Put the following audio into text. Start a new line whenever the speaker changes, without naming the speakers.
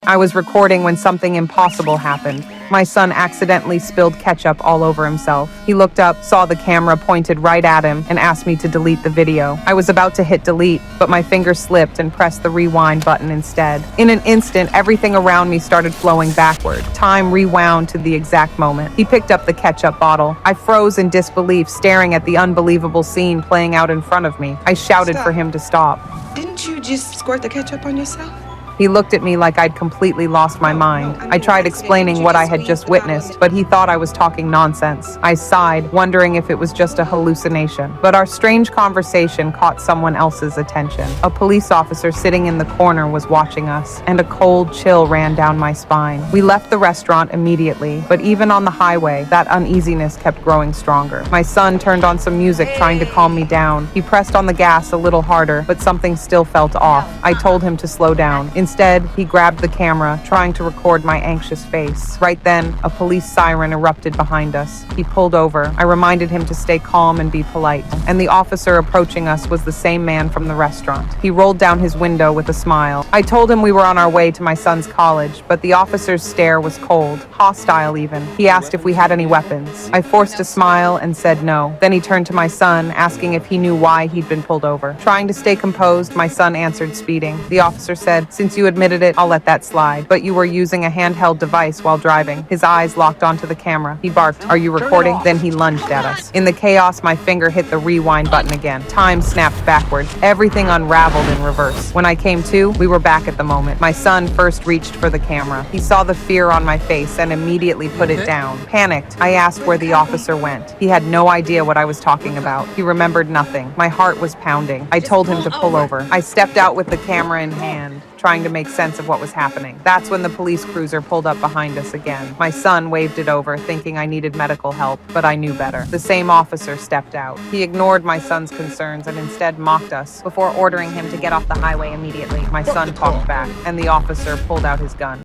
I was recording when something impossible happened. My son accidentally spilled ketchup all over himself. He looked up, saw the camera pointed right at him, and asked me to delete the video. I was about to hit delete, but my finger slipped and pressed the rewind button instead. In an instant, everything around me started flowing backward. Time rewound to the exact moment. He picked up the ketchup bottle. I froze in disbelief, staring at the unbelievable scene playing out in front of me. I shouted for him to stop.
Didn't you just squirt the ketchup on yourself?
He looked at me like I'd completely lost my mind. I tried explaining what I had just witnessed, but he thought I was talking nonsense. I sighed, wondering if it was just a hallucination. But our strange conversation caught someone else's attention. A police officer sitting in the corner was watching us, and a cold chill ran down my spine. We left the restaurant immediately, but even on the highway, that uneasiness kept growing stronger. My son turned on some music, trying to calm me down. He pressed on the gas a little harder, but something still felt off. I told him to slow down. Instead, he grabbed the camera, trying to record my anxious face. Right then, a police siren erupted behind us. He pulled over. I reminded him to stay calm and be polite. And the officer approaching us was the same man from the restaurant. He rolled down his window with a smile. I told him we were on our way to my son's college, but the officer's stare was cold, hostile even. He asked if we had any weapons. I forced a smile and said no. Then he turned to my son, asking if he knew why he'd been pulled over. Trying to stay composed, my son answered speeding. The officer said, "Since you admitted it, I'll let that slide. But you were using a handheld device while driving." His eyes locked onto the camera. He barked, "Are you recording?" Then he lunged at us. In the chaos, my finger hit the rewind button again. Time snapped backward. Everything unraveled in reverse. When I came to, we were back at the moment. My son first reached for the camera. He saw the fear on my face and immediately put it down. Panicked, I asked where the officer went. He had no idea what I was talking about. He remembered nothing. My heart was pounding. I told him to pull over. I stepped out with the camera in hand, trying to make sense of what was happening. That's when the police cruiser pulled up behind us again. My son waved it over, thinking I needed medical help, but I knew better. The same officer stepped out. He ignored my son's concerns and instead mocked us before ordering him to get off the highway immediately. My son talked back, and the officer pulled out his gun.